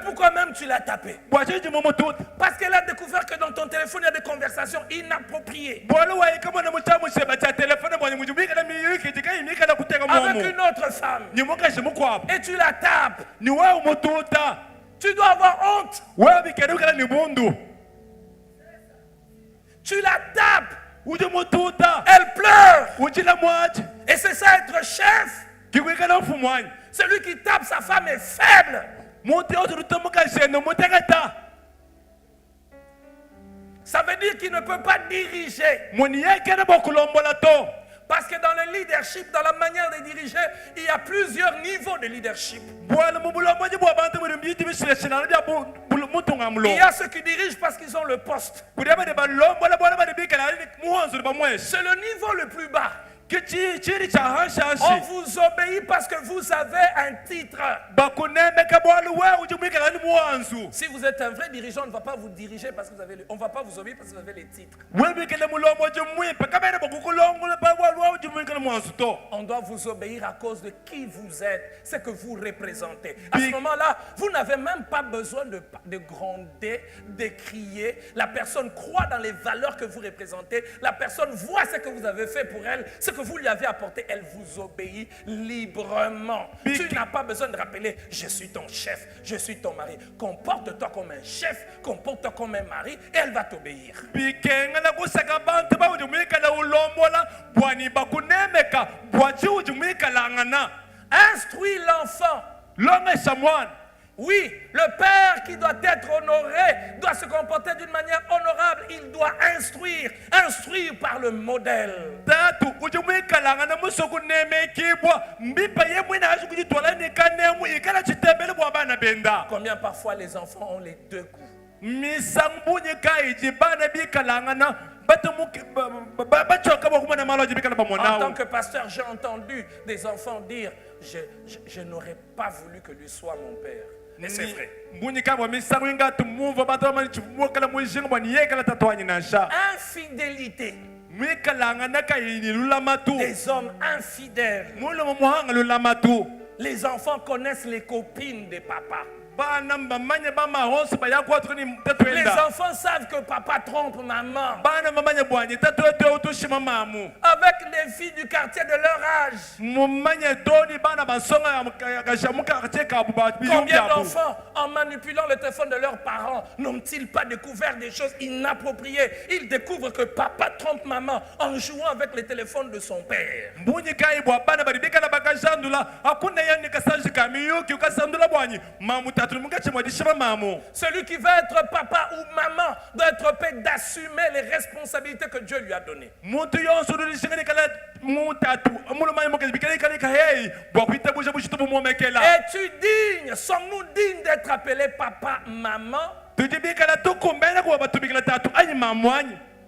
Speaker 2: pourquoi même tu l'as tapé? Parce qu'elle a découvert que dans ton téléphone il y a des conversations inappropriées avec une autre femme. Et tu la tapes. Tu dois avoir honte. Tu la tapes. Elle pleure. Et c'est ça être chef. Celui qui tape sa femme est faible. Ça veut dire qu'il ne peut pas diriger. Parce que dans le leadership, dans la manière de diriger, il y a plusieurs niveaux de leadership. Il y a ceux qui dirigent parce qu'ils ont le poste. C'est le niveau le plus bas. On vous obéit parce que vous avez un titre. Si vous êtes un vrai dirigeant, on ne va pas vous diriger parce que vous avez on va pas vous obéir parce que vous avez les titres. On doit vous obéir à cause de qui vous êtes, ce que vous représentez. À ce moment-là, vous n'avez même pas besoin de gronder, de crier. La personne croit dans les valeurs que vous représentez. La personne voit ce que vous avez fait pour elle, ce que vous lui avez apporté. Elle vous obéit librement. Tu n'as pas besoin de rappeler, je suis ton chef, je suis ton mari. Comporte-toi comme un chef, comporte-toi comme un mari et elle va t'obéir. Instruis l'enfant. Oui, le père qui doit être honoré doit se comporter d'une manière honorable. Il doit instruire par le modèle. Combien parfois les enfants ont les deux coups? En tant que pasteur, j'ai entendu des enfants dire je n'aurais pas voulu que lui soit mon père. Et c'est vrai. Infidélité. Des hommes infidèles. Les enfants connaissent les copines des papas. Les enfants savent que papa trompe maman avec les filles du quartier de leur âge. Combien d'enfants, en manipulant le téléphone de leurs parents, n'ont-ils pas découvert des choses inappropriées? Ils découvrent que papa trompe maman en jouant avec le téléphone de son père. Celui qui veut être papa ou maman doit être prêt d'assumer les responsabilités que Dieu lui a données. Es-tu digne? Sommes-nous dignes d'être appelés papa, maman?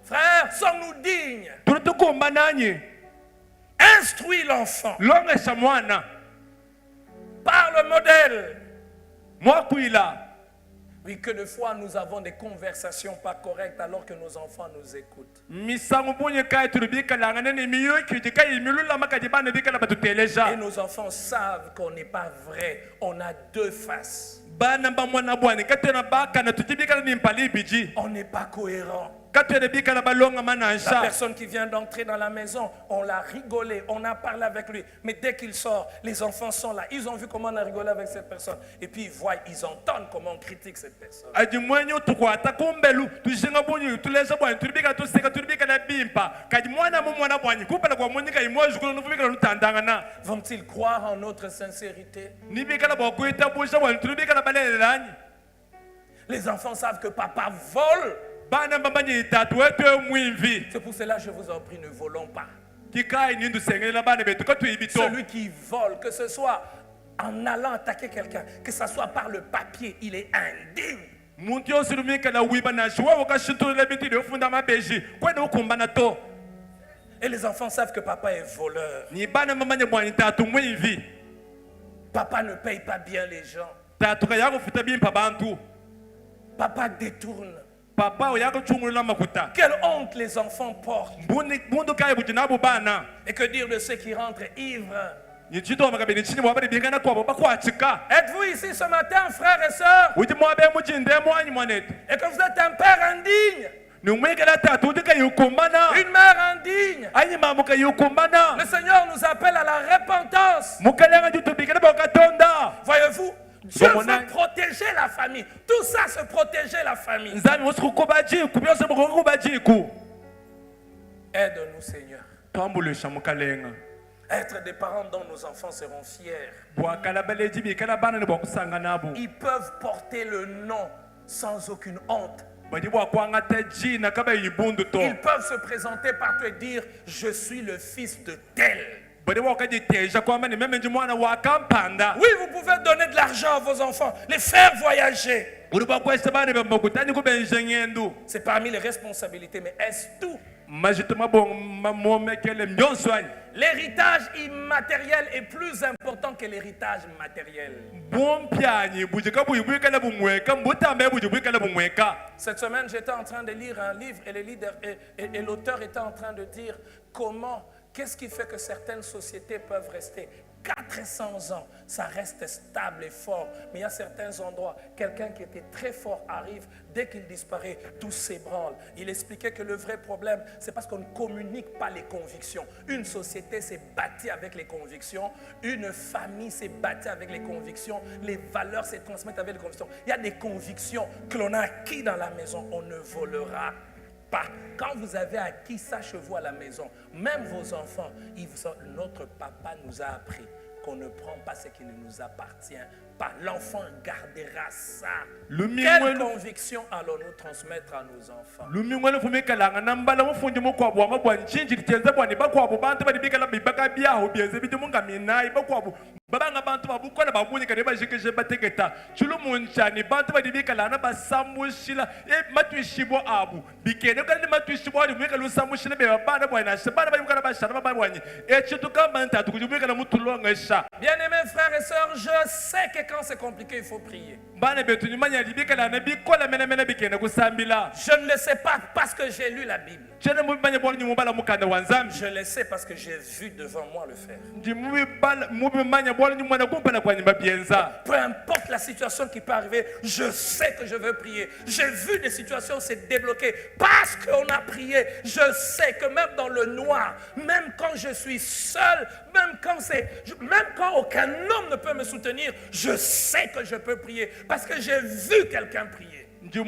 Speaker 2: Frère, sommes-nous dignes? Instruis l'enfant par le modèle. Oui, que de fois nous avons des conversations pas correctes alors que nos enfants nous écoutent. Et nos enfants savent qu'on n'est pas vrai, on a deux faces. On n'est pas cohérent. La personne qui vient d'entrer dans la maison, on l'a rigolé, on a parlé avec lui. Mais dès qu'il sort, les enfants sont là. Ils ont vu comment on a rigolé avec cette personne. Et puis ils voient, ils entendent comment on critique cette personne. Vont-ils croire en notre sincérité? Les enfants savent que papa vole. C'est pour cela que je vous en prie, ne volons pas. Celui qui vole, que ce soit en allant attaquer quelqu'un, que ce soit par le papier, il est indigne. Et les enfants savent que papa est voleur. Papa ne paye pas bien les gens. Papa détourne. Quelle honte les enfants portent. Et que dire de ceux qui rentrent ivres? Êtes-vous ici ce matin, frères et sœurs? Et que vous êtes un père indigne, une mère indigne. Le Seigneur nous appelle à la repentance. Voyez-vous, Dieu veut protéger la famille. Tout ça, c'est protéger la famille. Aide-nous, Seigneur. Être des parents dont nos enfants seront fiers. Ils peuvent porter le nom sans aucune honte. Ils peuvent se présenter par toi et dire: je suis le fils de tel. Oui, vous pouvez donner de l'argent à vos enfants, les faire voyager. C'est parmi les responsabilités, mais est-ce tout? L'héritage immatériel est plus important que l'héritage matériel. Cette semaine, j'étais en train de lire un livre et l'auteur était en train de dire qu'est-ce qui fait que certaines sociétés peuvent rester 400 ans, ça reste stable et fort. Mais il y a certains endroits, quelqu'un qui était très fort arrive, dès qu'il disparaît, tout s'ébranle. Il expliquait que le vrai problème, c'est parce qu'on ne communique pas les convictions. Une société s'est bâtie avec les convictions, une famille s'est bâtie avec les convictions, les valeurs se transmettent avec les convictions. Il y a des convictions que l'on a acquis dans la maison, on ne volera pas. Quand vous avez acquis ça chez vous à la maison, même vos enfants, notre papa nous a appris qu'on ne prend pas ce qui ne nous appartient pas. L'enfant gardera ça. Quelle conviction allons-nous transmettre à nos enfants? Bien-aimés frères et sœurs, je sais que quand c'est compliqué, il faut prier. Je ne le sais pas parce que j'ai lu la Bible. Je le sais parce que j'ai vu devant moi le faire. Peu importe la situation qui peut arriver, je sais que je veux prier. J'ai vu des situations se débloquer parce qu'on a prié. Je sais que même dans le noir, même quand je suis seul, même quand aucun homme ne peut me soutenir, je sais que je peux prier parce que j'ai vu quelqu'un prier. Quel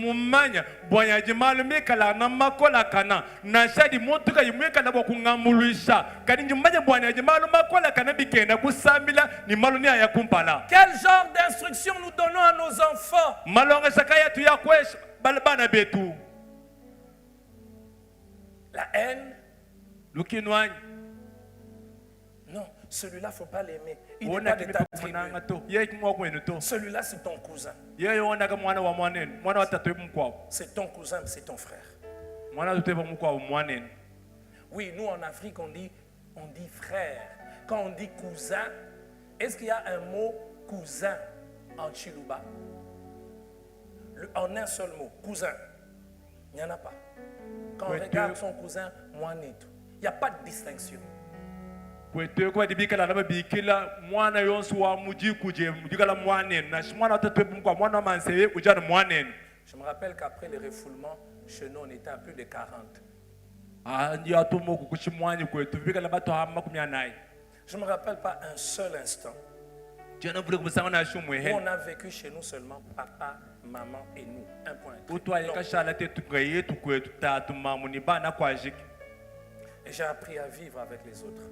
Speaker 2: genre d'instruction nous donnons à nos enfants? La haine? Non, celui-là, il ne faut pas l'aimer. Il n'est pas de ta tribu. Celui-là, c'est ton cousin. C'est ton cousin, c'est ton frère. Oui, nous en Afrique, on dit frère. Quand on dit cousin, est-ce qu'il y a un mot cousin en Chiluba? En un seul mot, cousin. Il n'y en a pas. Quand on regarde son cousin, Mouanetou, il n'y a pas de distinction. Je me rappelle qu'après les refoulements, chez nous, on était à plus de 40. Je ne me rappelle pas un seul instant où on a vécu chez nous seulement papa, maman et nous. Un point. Et j'ai appris à vivre avec les autres.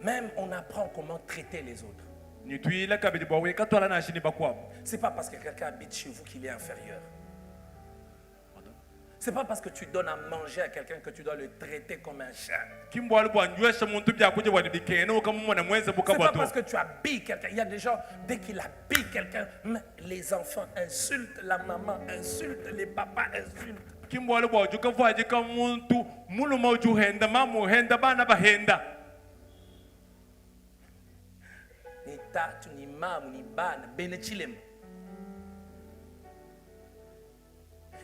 Speaker 2: Même on apprend comment traiter les autres. C'est pas parce que quelqu'un habite chez vous qu'il est inférieur. C'est pas parce que tu donnes à manger à quelqu'un que tu dois le traiter comme un chat. C'est pas parce que tu habilles quelqu'un. Il y a des gens, dès qu'il habille quelqu'un, les enfants insultent, la maman insulte, les papas insultent. Ni tatu, ni mamu, ni bana, benechilem.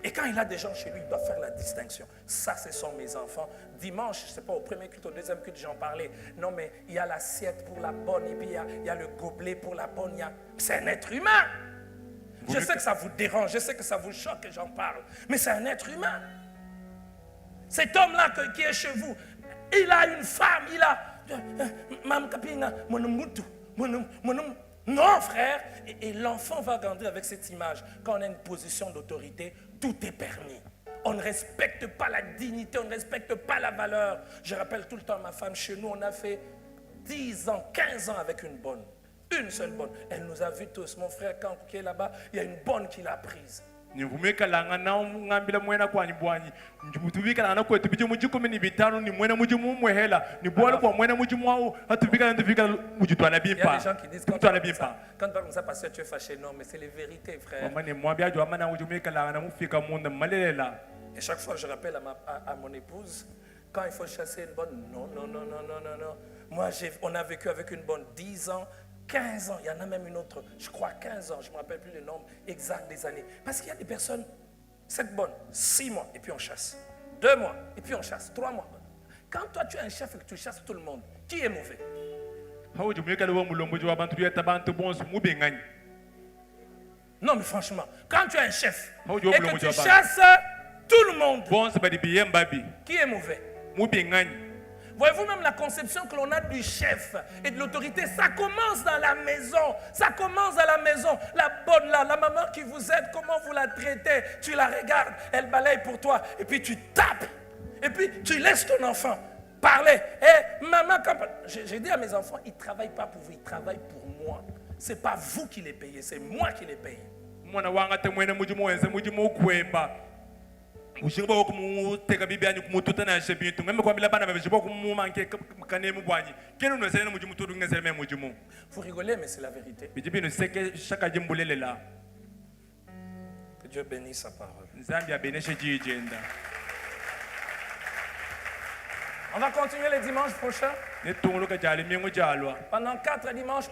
Speaker 2: Et quand il a des gens chez lui, il doit faire la distinction. Ça, ce sont mes enfants. Dimanche, je ne sais pas, au premier culte, au deuxième culte, j'en parlais. Non, mais il y a l'assiette pour la bonne, et puis il y a le gobelet pour la bonne. C'est un être humain. Je sais que ça vous dérange, je sais que ça vous choque que j'en parle. Mais c'est un être humain. Cet homme-là qui est chez vous, il a une femme, il a... Non, frère. Et l'enfant va grandir avec cette image. Quand on a une position d'autorité, tout est permis. On ne respecte pas la dignité, on ne respecte pas la valeur. Je rappelle tout le temps ma femme, chez nous, on a fait 10 ans, 15 ans avec une bonne. Une seule bonne. Elle nous a vus tous. Mon frère, quand qui est là-bas, il y a une bonne qui l'a prise. Et quand on ça parce que tu es fâché, non, mais c'est les vérités, frère. Et chaque fois je rappelle à mon épouse, quand il faut chasser une bonne, non. Moi, on a vécu avec une bonne 10 ans, 15 ans, il y en a même une autre, je crois 15 ans, je ne me rappelle plus le nombre exact des années. Parce qu'il y a des personnes, cette bonne, 6 mois, et puis on chasse. 2 mois, et puis on chasse. 3 mois. Quand toi tu es un chef et que tu chasses tout le monde, qui est mauvais? Non, mais franchement, quand tu es un chef et que tu chasses tout le monde, qui est mauvais? Voyez-vous, même la conception que l'on a du chef et de l'autorité, ça commence dans la maison. Ça commence à la maison. La bonne là, la maman qui vous aide, comment vous la traitez? Tu la regardes, elle balaye pour toi, et puis tu tapes. Et puis tu laisses ton enfant parler. Et maman, j'ai dit à mes enfants, ils ne travaillent pas pour vous, ils travaillent pour moi. Ce n'est pas vous qui les payez, c'est moi qui les paye. Vous rigolez, mais c'est la vérité. Que Dieu bénisse sa parole. On va continuer les dimanches prochains. Pendant 4 dimanches.